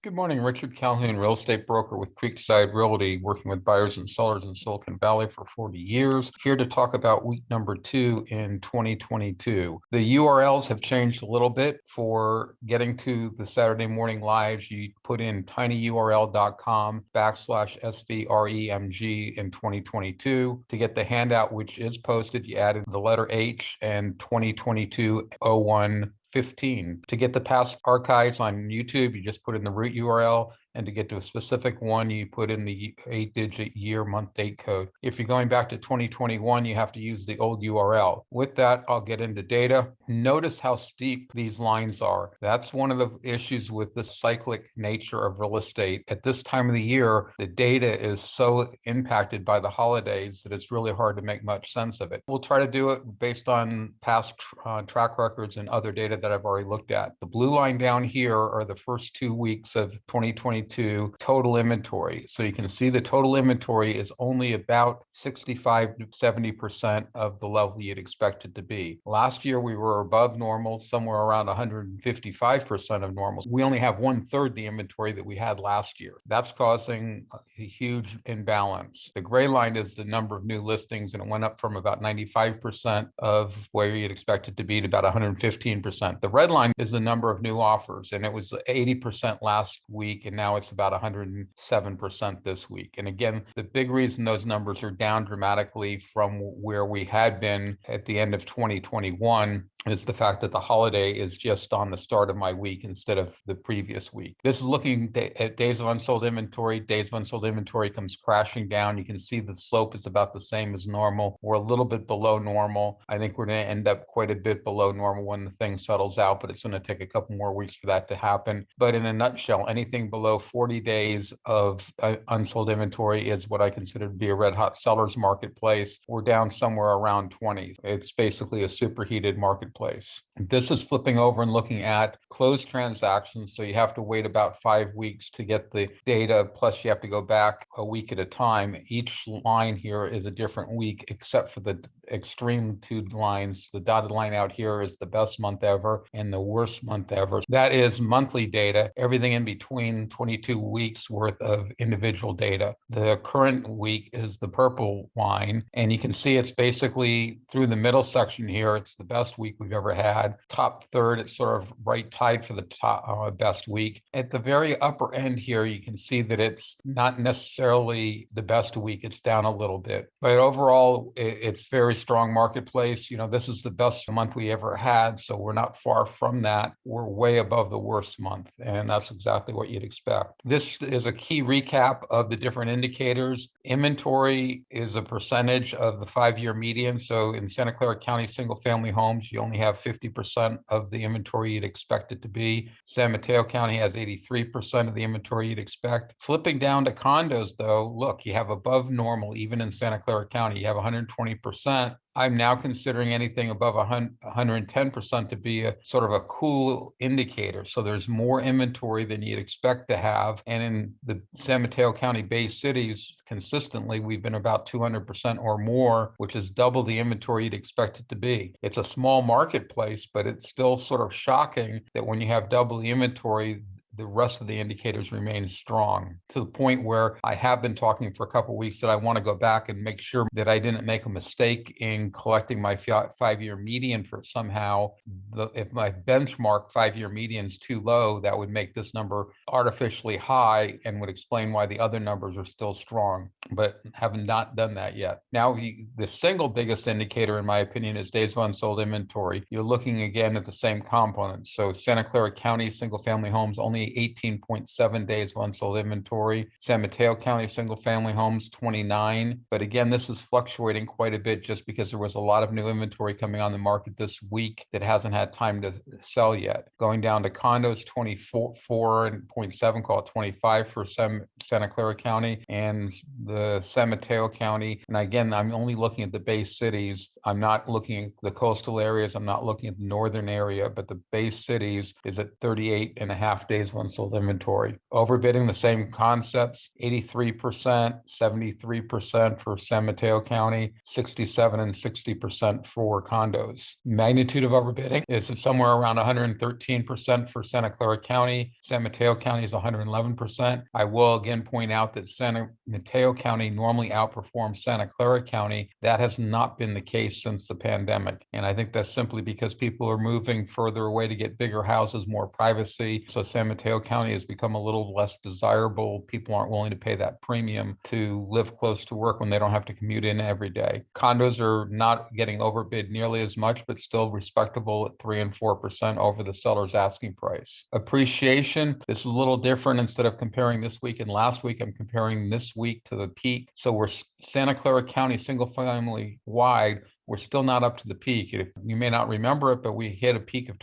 Good morning, Richard Calhoun, real estate broker with Creekside Realty, working with buyers and sellers in Silicon Valley for 40 years. Here to talk about week number 2 in 2022. The URLs have changed a little bit. For getting to the Saturday morning lives, you put in tinyurl.com/SVREMG in 2022. To get the handout, which is posted, you added the letter H and 2022-01 15. To get the past archives on YouTube, you just put in the root URL, and to get to a specific one, you put in the 8-digit year, month, date code. If you're going back to 2021, you have to use the old URL. With that, I'll get into data. Notice how steep these lines are. That's one of the issues with the cyclic nature of real estate. At this time of the year, the data is so impacted by the holidays that it's really hard to make much sense of it. We'll try to do it based on past track records and other data that I've already looked at. The blue line down here are the first 2 weeks of 2022 total inventory. So you can see the total inventory is only about 65 to 70% of the level you'd expect it to be. Last year, we were above normal, somewhere around 155% of normal. We only have 1/3 the inventory that we had last year. That's causing a huge imbalance. The gray line is the number of new listings, and it went up from about 95% of where you'd expect it to be to about 115%. The red line is the number of new offers, and it was 80% last week, and now it's about 107% this week. And again, the big reason those numbers are down dramatically from where we had been at the end of 2021 is the fact that the holiday is just on the start of my week instead of the previous week. This is looking at days of unsold inventory. Days of unsold inventory comes crashing down. You can see the slope is about the same as normal. We're a little bit below normal. I think we're going to end up quite a bit below normal when the thing settles out, but it's going to take a couple more weeks for that to happen. But in a nutshell, anything below 40 days of unsold inventory is what I consider to be a red hot seller's marketplace. We're down somewhere around 20. It's basically a superheated marketplace. This is flipping over and looking at closed transactions. So you have to wait about 5 weeks to get the data. Plus you have to go back a week at a time. Each line here is a different week, except for the extreme 2 lines. The dotted line out here is the best month ever and the worst month ever. That is monthly data. Everything in between 22 weeks worth of individual data. The current week is the purple line, and you can see it's basically through the middle section here. It's the best week we've ever had. Top third, it's sort of right tied for the top best week. At the very upper end here, you can see that it's not necessarily the best week. It's down a little bit, but overall, it's very strong marketplace. This is the best month we ever had, so we're not far from that. We're way above the worst month, and that's exactly what you'd expect. This is a key recap of the different indicators. Inventory is a percentage of the 5-year median. So in Santa Clara County single-family homes, you only have 50% of the inventory you'd expect it to be. San Mateo County has 83% of the inventory you'd expect. Flipping down to condos, though, look, you have above normal. Even in Santa Clara County, you have 120%. I'm now considering anything above 110% to be a sort of a cool indicator. So there's more inventory than you'd expect to have. And in the San Mateo County based cities, consistently, we've been about 200% or more, which is double the inventory you'd expect it to be. It's a small marketplace, but it's still sort of shocking that when you have double the inventory, the rest of the indicators remain strong, to the point where I have been talking for a couple of weeks that I want to go back and make sure that I didn't make a mistake in collecting my 5-year median for somehow. If my benchmark 5-year median is too low, that would make this number artificially high and would explain why the other numbers are still strong, but have not done that yet. Now, the single biggest indicator, in my opinion, is days of unsold inventory. You're looking again at the same components. So Santa Clara County single family homes, only 18.7 days of unsold inventory. San Mateo County single family homes, 29. But again, this is fluctuating quite a bit just because there was a lot of new inventory coming on the market this week that hasn't had time to sell yet. Going down to condos, 24.7, call it 25 for Santa Clara County and the San Mateo County. And again, I'm only looking at the base cities. I'm not looking at the coastal areas. I'm not looking at the northern area, but the base cities is at 38.5 days to unsold inventory. Overbidding, the same concepts, 83%, 73% for San Mateo County, 67 and 60% for condos. Magnitude of overbidding is somewhere around 113% for Santa Clara County. San Mateo County is 111%. I will again point out that San Mateo County normally outperforms Santa Clara County. That has not been the case since the pandemic. And I think that's simply because people are moving further away to get bigger houses, more privacy. So San Mateo County has become a little less desirable. People aren't willing to pay that premium to live close to work when they don't have to commute in every day. Condos are not getting overbid nearly as much, but still respectable at 3 and 4% over the seller's asking price. Appreciation, this is a little different. Instead of comparing this week and last week, I'm comparing this week to the peak. So we're Santa Clara County single family wide, we're still not up to the peak. You may not remember it, but we hit a peak of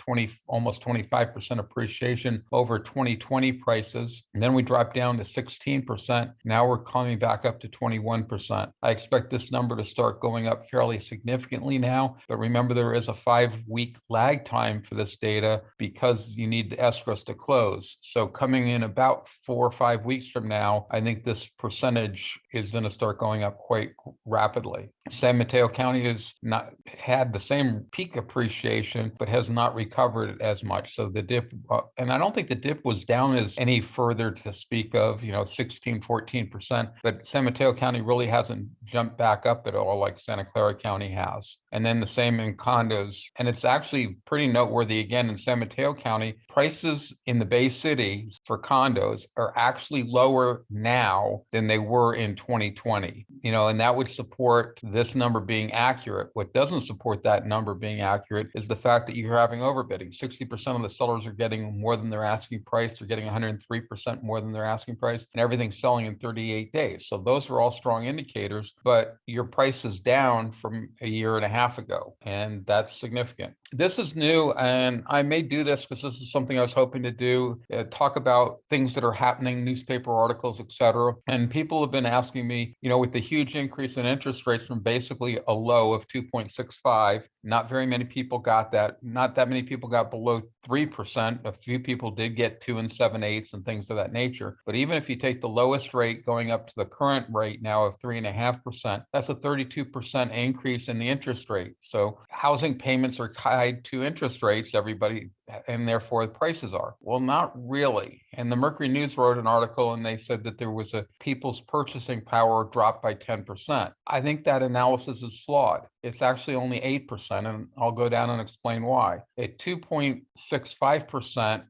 almost 25% appreciation over 2020 prices. And then we dropped down to 16%. Now we're coming back up to 21%. I expect this number to start going up fairly significantly now. But remember, there is a 5-week lag time for this data because you need the escrows to close. So coming in about 4 or 5 weeks from now, I think this percentage is going to start going up quite rapidly. San Mateo County has not had the same peak appreciation, but has not recovered as much. So the dip, and I don't think the dip was down as any further to speak of, 16, 14%, but San Mateo County really hasn't jumped back up at all like Santa Clara County has. And then the same in condos. And it's actually pretty noteworthy again in San Mateo County, prices in the Bay City for condos are actually lower now than they were in 2020, and that would support this number being accurate. What doesn't support that number being accurate is the fact that you're having overbidding. 60% of the sellers are getting more than their asking price. They're getting 103% more than their asking price, and everything's selling in 38 days. So those are all strong indicators, but your price is down from a year and a half ago, and that's significant. This is new, and I may do this because this is something I was hoping to do, talk about things that are happening, newspaper articles, etc. And people have been asking me, with the huge increase in interest rates from basically a low of 2.65, not very many people got that. Not that many people got below 3%. A few people did get 2 and 7/8 and things of that nature. But even if you take the lowest rate going up to the current rate now of 3.5%, that's a 32% increase in the interest rate. So housing payments are tied to interest rates, everybody, and therefore the prices are. Well, not really. And the Mercury News wrote an article and they said that there was people's purchasing power dropped by 10%. I think that analysis is flawed. It's actually only 8%, and I'll go down and explain why. At 2.65%,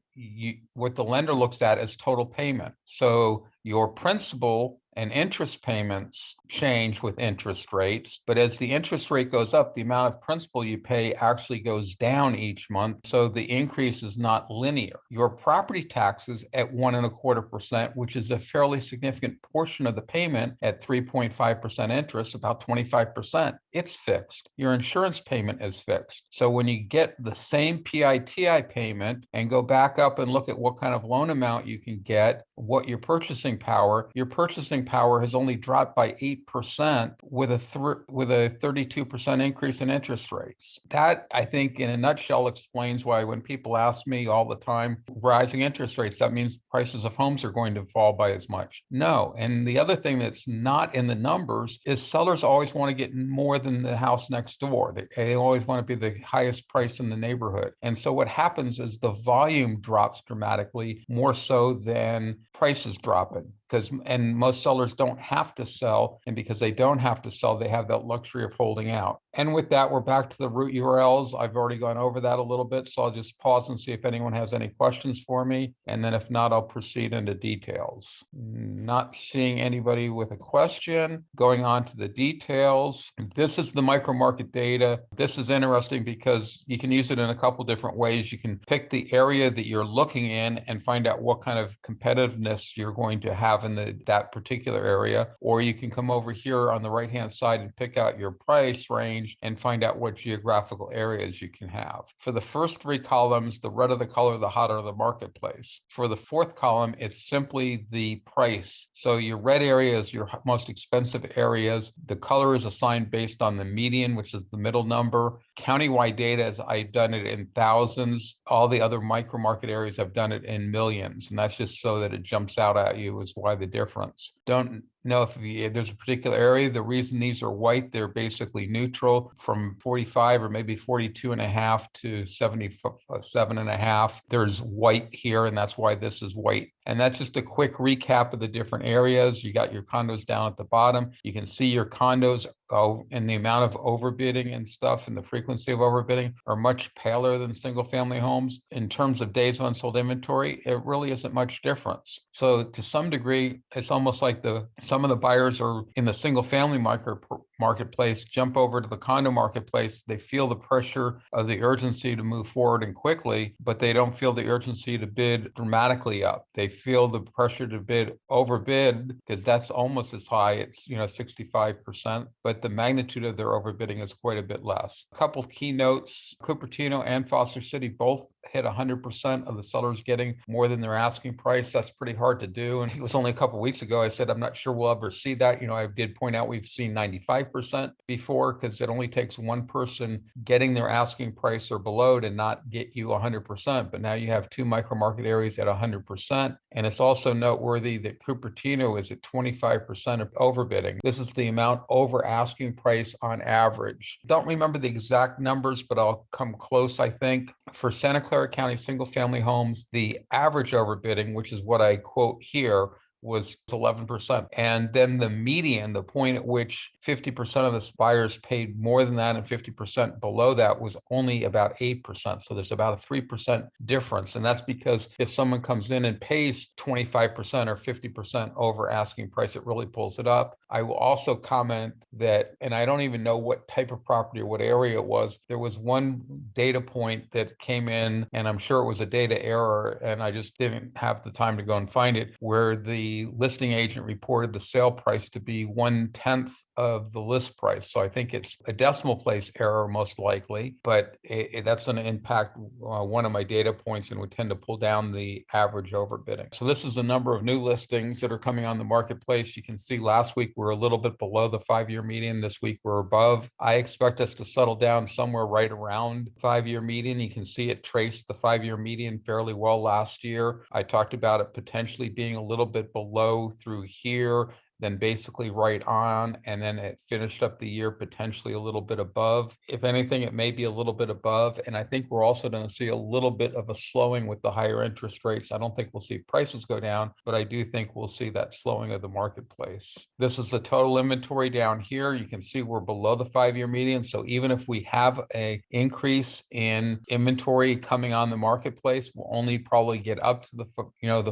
what the lender looks at is total payment. So your principal and interest payments change with interest rates, but as the interest rate goes up, the amount of principal you pay actually goes down each month. So the increase is not linear. Your property taxes at 1.25%, which is a fairly significant portion of the payment at 3.5% interest, about 25%, it's fixed. Your insurance payment is fixed. So when you get the same PITI payment and go back up and look at what kind of loan amount you can get, what your purchasing power has only dropped by 8% with a 32% increase in interest rates. That, I think, in a nutshell, explains why when people ask me all the time, rising interest rates, that means prices of homes are going to fall by as much. No. And the other thing that's not in the numbers is sellers always want to get more than the house next door. They always want to be the highest price in the neighborhood. And so what happens is the volume drops dramatically, more so than prices dropping. And most sellers don't have to sell, and because they don't have to sell, they have that luxury of holding out. And with that, we're back to the root URLs. I've already gone over that a little bit, so I'll just pause and see if anyone has any questions for me, and then if not, I'll proceed into details. Not seeing anybody with a question. Going on to the details. This is the micro market data. This is interesting because you can use it in a couple different ways. You can pick the area that you're looking in and find out what kind of competitiveness you're going to have in that particular area, or you can come over here on the right hand side and pick out your price range range and find out what geographical areas you can have. For the first three columns, the redder the color, the hotter the marketplace. For the fourth column, it's simply the price. So your red areas, your most expensive areas, the color is assigned based on the median, which is the middle number. Countywide data, is I've done it in thousands. All the other micro market areas have done it in millions. And that's just so that it jumps out at you is why the difference. Don't know if there's a particular area. The reason these are white, they're basically neutral from 45 or maybe 42.5 to 77.5. There's white here, and that's why this is white. And that's just a quick recap of the different areas. You got your condos down at the bottom. You can see your condos and the amount of overbidding and stuff and the frequency of overbidding are much paler than single family homes. In terms of days of unsold inventory, it really isn't much difference. So to some degree, it's almost like some of the buyers are in the single family marketplace, jump over to the condo marketplace. They feel the pressure of the urgency to move forward and quickly, but they don't feel the urgency to bid dramatically up. They feel the pressure to overbid because that's almost as high. It's 65%, but the magnitude of their overbidding is quite a bit less. A couple of key notes: Cupertino and Foster City both hit 100% of the sellers getting more than their asking price. That's pretty hard to do. And it was only a couple of weeks ago I said I'm not sure we'll ever see that. I did point out we've seen 95% before, because it only takes one person getting their asking price or below to not get you 100%. But now you have two micro market areas at 100%. And it's also noteworthy that Cupertino is at 25% of overbidding. This is the amount over asking price on average. Don't remember the exact numbers, but I'll come close, I think. For Santa Clara County single family homes, the average overbidding, which is what I quote here, was 11%. And then the median, the point at which 50% of the buyers paid more than that and 50% below that, was only about 8%. So there's about a 3% difference. And that's because if someone comes in and pays 25% or 50% over asking price, it really pulls it up. I will also comment that, and I don't even know what type of property or what area it was, there was one data point that came in, and I'm sure it was a data error, and I just didn't have the time to go and find it, where the listing agent reported the sale price to be 1/10 of the list price. So I think it's a decimal place error most likely, but that's going to impact one of my data points and would tend to pull down the average overbidding. So this is a number of new listings that are coming on the marketplace. You can see last week we're a little bit below the 5-year median. This week we're above. I expect us to settle down somewhere right around 5-year median. You can see it traced the 5-year median fairly well last year. I talked about it potentially being a little bit below through here, then basically right on, and then it finished up the year potentially a little bit above. If anything, it may be a little bit above, and I think we're also going to see a little bit of a slowing with the higher interest rates. I don't think we'll see prices go down, but I do think we'll see that slowing of the marketplace. This is the total inventory down here. You can see we're below the 5-year median, so even if we have an increase in inventory coming on the marketplace, we'll only probably get up to the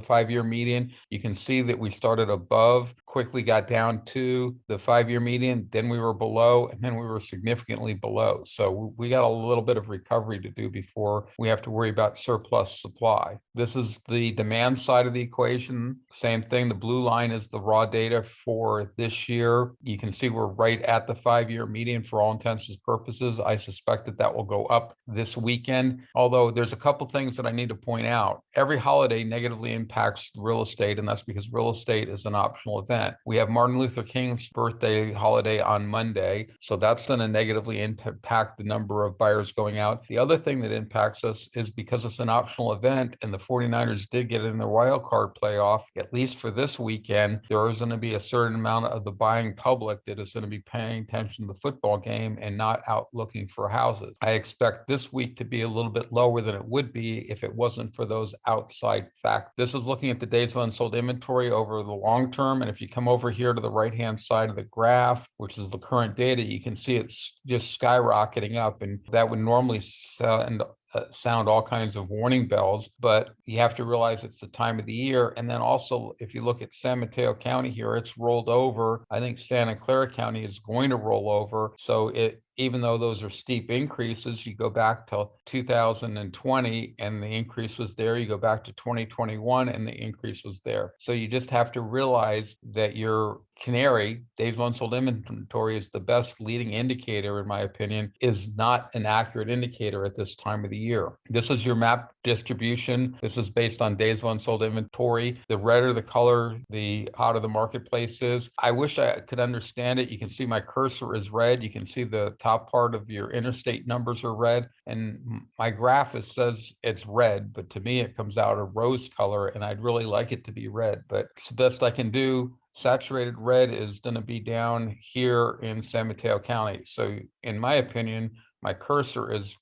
5-year median. You can see that we started above, quickly got down to the 5-year median, then we were below, and then we were significantly below. So we got a little bit of recovery to do before we have to worry about surplus supply. This is the demand side of the equation. Same thing. The blue line is the raw data for this year. You can see we're right at the 5-year median for all intents and purposes. I suspect that will go up this weekend, although there's a couple things that I need to point out. Every holiday negatively impacts real estate, and that's because real estate is an optional event. We have Martin Luther King's birthday holiday on Monday, so that's going to negatively impact the number of buyers going out. The other thing that impacts us is because it's an optional event and the 49ers did get in the wild card playoff, at least for this weekend, there is going to be a certain amount of the buying public that is going to be paying attention to the football game and not out looking for houses. I expect this week to be a little bit lower than it would be if it wasn't for those outside factors. This is looking at the days of unsold inventory over the long term, and if you come over here to the right-hand side of the graph, which is the current data, you can see it's just skyrocketing up, and that would normally send sound all kinds of warning bells, but you have to realize it's the time of the year. And then also, if you look at San Mateo County here, it's rolled over. I think Santa Clara County is going to roll over. So even though those are steep increases, you go back to 2020 and the increase was there. You go back to 2021 and the increase was there. So you just have to realize that your canary, Dave's Unsold inventory, is the best leading indicator, in my opinion, is not an accurate indicator at this time of the year. This is your map distribution. This is based on days of unsold inventory. The redder the color, the hotter the marketplace is. I wish I could understand it. You can see my cursor is red. You can see the top part of your interstate numbers are red. And my graph says it's red, but to me it comes out a rose color, and I'd really like it to be red, but it's the best I can do. Saturated red is going to be down here in San Mateo County. So in my opinion, my cursor is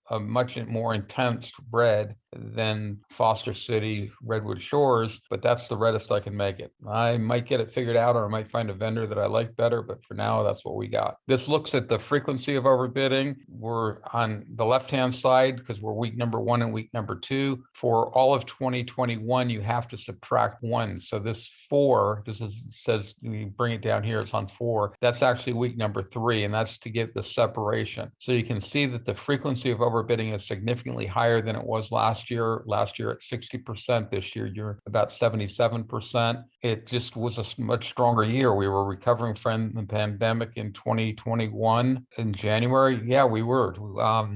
a much more intense red than Foster City, Redwood Shores, but that's the reddest I can make it. I might get it figured out, or I might find a vendor that I like better, but for now, that's what we got. This looks at the frequency of overbidding. We're on the left-hand side because we're week number 1 and week number 2. For all of 2021, you have to subtract 1. So this 4, says, we bring it down here, it's on 4. That's actually week number 3, and that's to get the separation. So you can see that the frequency of overbidding is significantly higher than it was last year. Last year at 60%, this year you're about 77%. It just was a much stronger year. We were recovering from the pandemic in 2021 in January. Yeah, we were,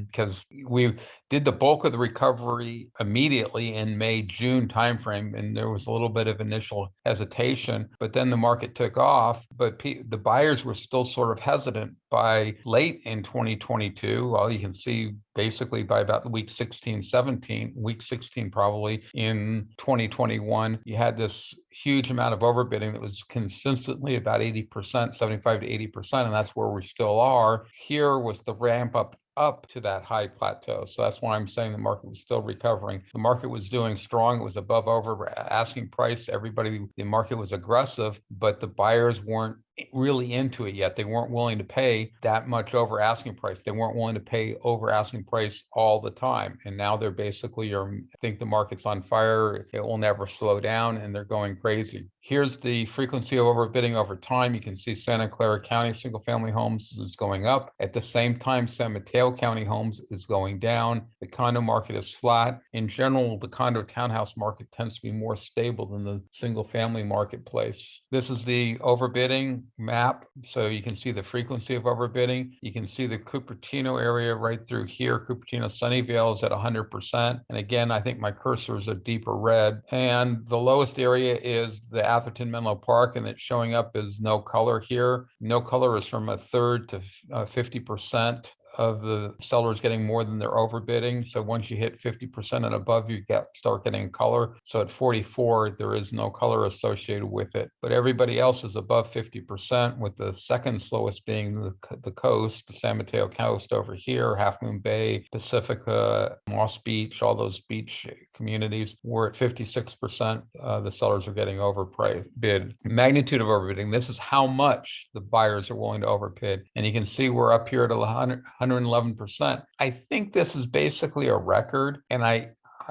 because we did the bulk of the recovery immediately in May, June timeframe, and there was a little bit of initial hesitation, but then the market took off. But the buyers were still sort of hesitant by late in 2022. Well, you can see basically by about week 16, 17, week 16 probably in 2021, you had this huge amount of overbidding that was consistently about 80%, 75 to 80%, and that's where we still are. Here was the ramp up to that high plateau. So that's why I'm saying the market was still recovering. The market was doing strong. It was above over asking price. The market was aggressive, but the buyers weren't really into it yet. They weren't willing to pay that much over asking price. They weren't willing to pay over asking price all the time. And now they're basically, I think the market's on fire. It will never slow down, and they're going crazy. Here's the frequency of overbidding over time. You can see Santa Clara County single family homes is going up. At the same time, San Mateo County homes is going down. The condo market is flat. In general, the condo townhouse market tends to be more stable than the single family marketplace. This is the overbidding map. So you can see the frequency of overbidding. You can see the Cupertino area right through here. Cupertino Sunnyvale is at 100%. And again, I think my cursor is a deeper red. And the lowest area is the Atherton Menlo Park, and it's showing up as no color here. No color is from 1/3 to 50% of the sellers getting more than they're overbidding. So once you hit 50% and above, you start getting color. So at 44, there is no color associated with it. But everybody else is above 50%, with the second slowest being the coast, the San Mateo coast over here, Half Moon Bay, Pacifica, Moss Beach, all those beach communities. We're at 56%. The sellers are getting overbid. Magnitude of overbidding. This is how much the buyers are willing to overbid. And you can see we're up here at 111%. I think this is basically a record, and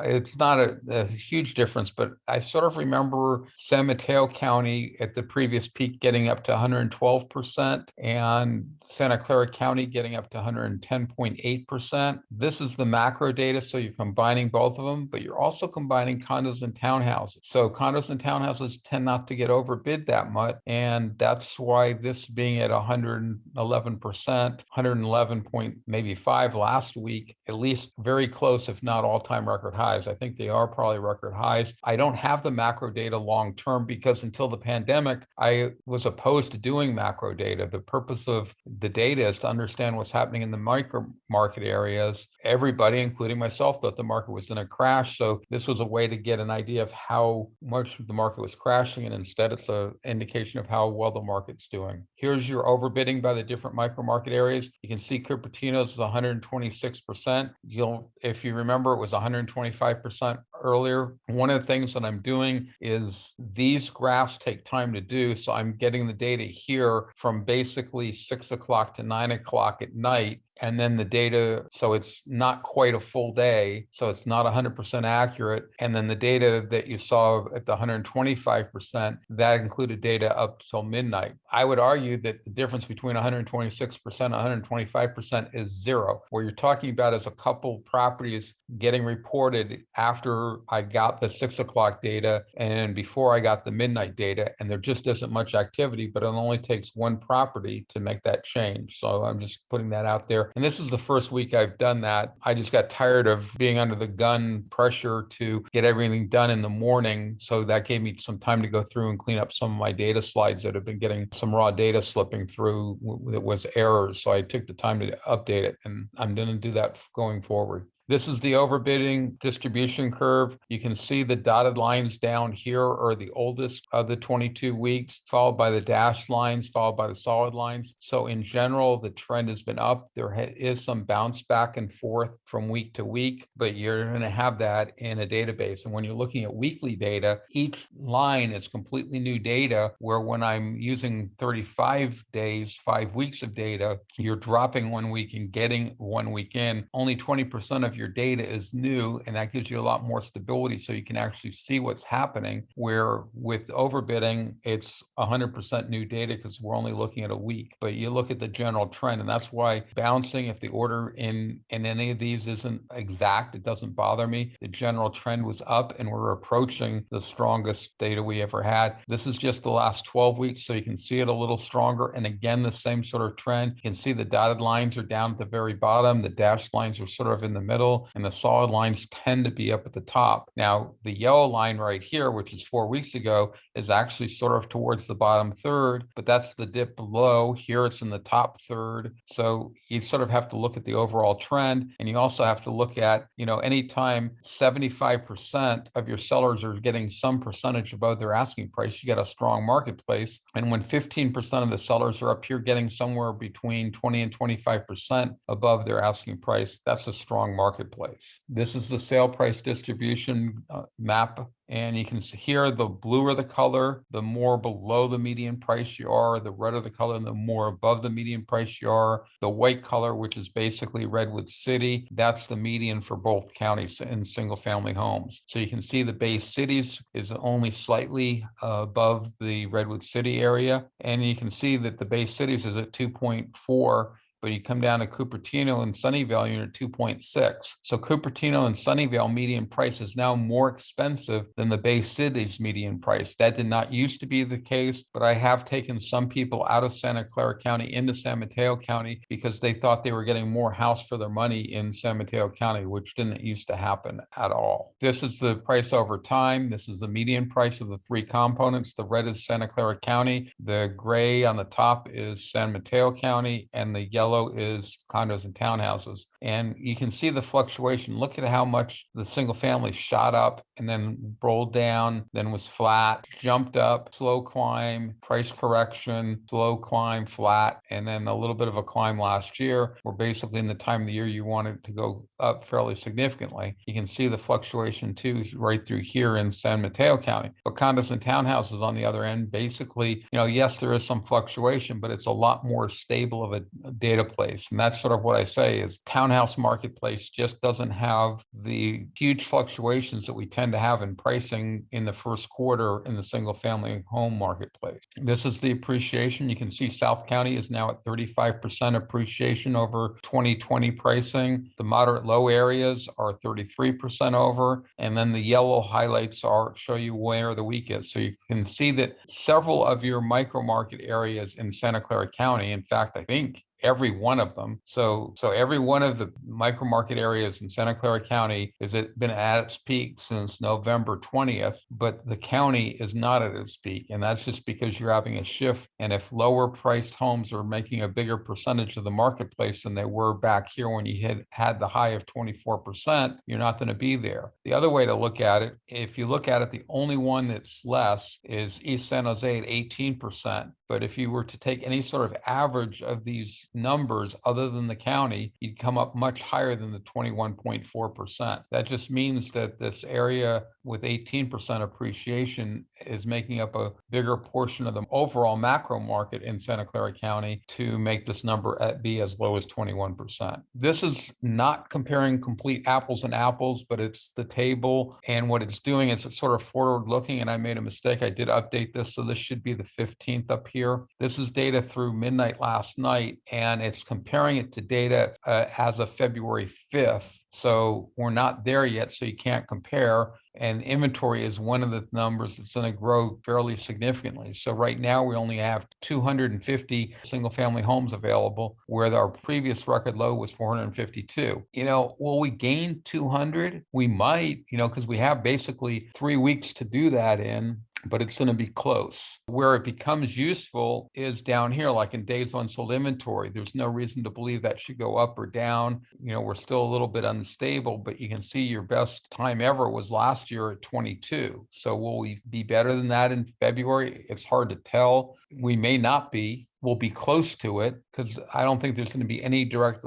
it's not a huge difference, but I sort of remember San Mateo County at the previous peak getting up to 112% and Santa Clara County getting up to 110.8%. This is the macro data, so you're combining both of them, but you're also combining condos and townhouses. So condos and townhouses tend not to get overbid that much, and that's why this being at 111%, 111.5 last week, at least very close, if not all-time record high. I think they are probably record highs. I don't have the macro data long term because until the pandemic, I was opposed to doing macro data. The purpose of the data is to understand what's happening in the micro market areas. Everybody, including myself, thought the market was going to crash. So this was a way to get an idea of how much the market was crashing. And instead, it's an indication of how well the market's doing. Here's your overbidding by the different micro market areas. You can see Cupertino's is 126%. If you remember, it was 125% earlier. One of the things that I'm doing is these graphs take time to do. So I'm getting the data here from basically 6 o'clock to 9 o'clock at night and then the data, so it's not quite a full day, so it's not 100% accurate. And then the data that you saw at the 125%, that included data up till midnight. I would argue that the difference between 126% and 125% is zero. What you're talking about is a couple properties getting reported after I got the 6 o'clock data and before I got the midnight data, and there just isn't much activity, but it only takes one property to make that change. So I'm just putting that out there. And this is the first week I've done that. I just got tired of being under the gun pressure to get everything done in the morning. So that gave me some time to go through and clean up some of my data slides that have been getting some raw data slipping through that was errors. So I took the time to update it, and I'm going to do that going forward. This is the overbidding distribution curve. You can see the dotted lines down here are the oldest of the 22 weeks, followed by the dashed lines, followed by the solid lines. So in general, the trend has been up. There is some bounce back and forth from week to week, but you're going to have that in a database. And when you're looking at weekly data, each line is completely new data, where when I'm using 35 days, 5 weeks of data, you're dropping 1 week and getting 1 week in. Only 20% of your data is new, and that gives you a lot more stability so you can actually see what's happening, where with overbidding it's 100% new data because we're only looking at a week. But you look at the general trend, and that's why bouncing, if the order in any of these isn't exact, it doesn't bother me. The general trend was up, and we're approaching the strongest data we ever had. This is just the last 12 weeks, so you can see it a little stronger. And again, the same sort of trend. You can see the dotted lines are down at the very bottom, the dashed lines are sort of in the middle, and the solid lines tend to be up at the top. Now, the yellow line right here, which is 4 weeks ago, is actually sort of towards the bottom third, but that's the dip below. Here it's in the top third. So you sort of have to look at the overall trend, and you also have to look at, anytime 75% of your sellers are getting some percentage above their asking price, you get a strong marketplace. And when 15% of the sellers are up here getting somewhere between 20 and 25% above their asking price, that's a strong marketplace. This is the sale price distribution map. And you can see here, the bluer the color, the more below the median price you are, the redder the color, and the more above the median price you are. The white color, which is basically Redwood City, that's the median for both counties in single family homes. So you can see the Bay Cities is only slightly above the Redwood City area. And you can see that the Bay Cities is at 2.4. But you come down to Cupertino and Sunnyvale, you're at 2.6. So Cupertino and Sunnyvale median price is now more expensive than the Bay Cities median price. That did not used to be the case, but I have taken some people out of Santa Clara County into San Mateo County because they thought they were getting more house for their money in San Mateo County, which didn't used to happen at all. This is the price over time. This is the median price of the three components. The red is Santa Clara County. The gray on the top is San Mateo County, and the yellow is condos and townhouses. And you can see the fluctuation. Look at how much the single family shot up and then rolled down, then was flat, jumped up, slow climb, price correction, slow climb, flat, and then a little bit of a climb last year, where basically in the time of the year you wanted to go up fairly significantly. You can see the fluctuation too right through here in San Mateo County. But condos and townhouses on the other end, basically, yes, there is some fluctuation, but it's a lot more stable of a data place. And that's sort of what I say is townhouse marketplace just doesn't have the huge fluctuations that we tend to have in pricing in the first quarter in the single family home marketplace. This is the appreciation. You can see South County is now at 35% appreciation over 2020 pricing. The moderate low areas are 33% over. And then the yellow highlights show you where the weak is. So you can see that several of your micro market areas in Santa Clara County, in fact, I think every one of them. So every one of the micro market areas in Santa Clara County has been at its peak since November 20th, but the county is not at its peak. And that's just because you're having a shift. And if lower priced homes are making a bigger percentage of the marketplace than they were back here when you had the high of 24%, you're not going to be there. The other way to look at it, if you look at it, the only one that's less is East San Jose at 18%. But if you were to take any sort of average of these numbers other than the county, you'd come up much higher than the 21.4%. That just means that this area with 18% appreciation is making up a bigger portion of the overall macro market in Santa Clara County to make this number be as low as 21%. This is not comparing complete apples and apples, but it's the table, and what it's doing is it's sort of forward looking, and I made a mistake. I did update this, so this should be the 15th up here. This is data through midnight last night, and it's comparing it to data as of February 5th. So we're not there yet, so you can't compare. And inventory is one of the numbers that's going to grow fairly significantly. So right now we only have 250 single family homes available, where our previous record low was 452. Will we gain 200? We might, because we have basically 3 weeks to do that in, but it's going to be close. Where it becomes useful is down here, like in days of unsold inventory. There's no reason to believe that should go up or down. We're still a little bit unstable, but you can see your best time ever was last year at 22. So will we be better than that in February? It's hard to tell. We may not be. We'll be close to it, because I don't think there's going to be any direct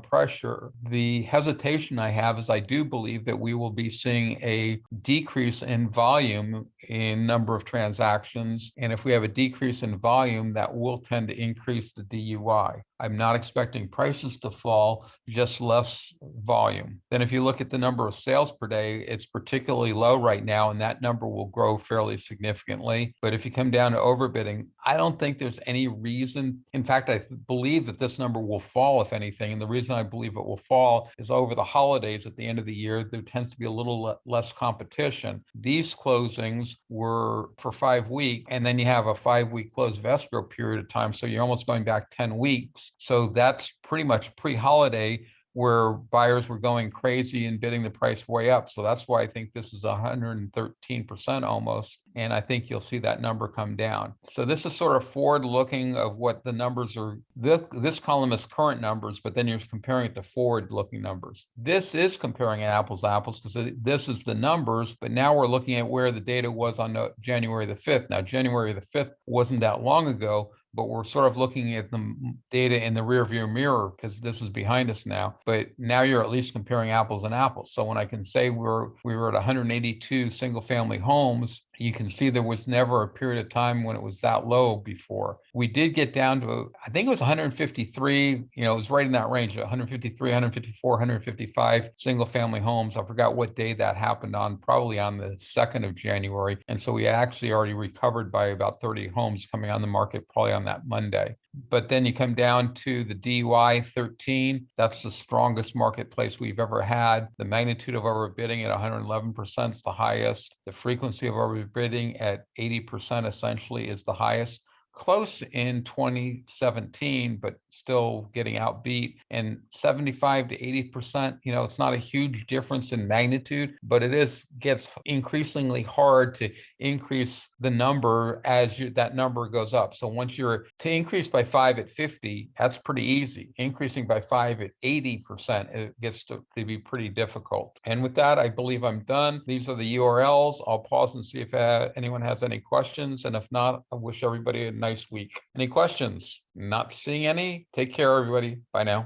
pressure. The hesitation I have is I do believe that we will be seeing a decrease in volume in number of transactions. And if we have a decrease in volume, that will tend to increase the DUI. I'm not expecting prices to fall, just less volume. Then if you look at the number of sales per day, it's particularly low right now, and that number will grow fairly significantly. But if you come down to overbidding, I don't think there's any reason. In fact, I believe that this number will fall, if anything. And the reason I believe it will fall is over the holidays at the end of the year, there tends to be a little less competition. These closings were for 5 weeks, and then you have a 5-week close of escrow period of time. So you're almost going back 10 weeks. So that's pretty much pre-holiday, where buyers were going crazy and bidding the price way up. So that's why I think this is 113% almost. And I think you'll see that number come down. So this is sort of forward looking of what the numbers are. This column is current numbers, but then you're comparing it to forward looking numbers. This is comparing apples to apples, because this is the numbers, but now we're looking at where the data was on January the 5th. Now, January the 5th wasn't that long ago, but we're sort of looking at the data in the rearview mirror, because this is behind us now. But now you're at least comparing apples and apples. So when I can say we were at 182 single family homes, you can see there was never a period of time when it was that low before. We did get down to, I think it was 153, it was right in that range, 153, 154, 155 single family homes. I forgot what day that happened on, probably on the 2nd of January. And so we actually already recovered by about 30 homes coming on the market, probably on that Monday. But then you come down to the DUI 13. That's the strongest marketplace we've ever had. The magnitude of overbidding at 111% is the highest. The frequency of overbidding at 80% essentially is the highest. Close in 2017, but still getting outbeat. And 75 to 80%, it's not a huge difference in magnitude, but it gets increasingly hard to increase the number as that number goes up. So once you're to increase by 5 at 50, that's pretty easy. Increasing by 5 at 80%, it gets to be pretty difficult. And with that, I believe I'm done. These are the URLs. I'll pause and see if anyone has any questions. And if not, I wish everybody a nice week. Any questions? Not seeing any. Take care, everybody. Bye now.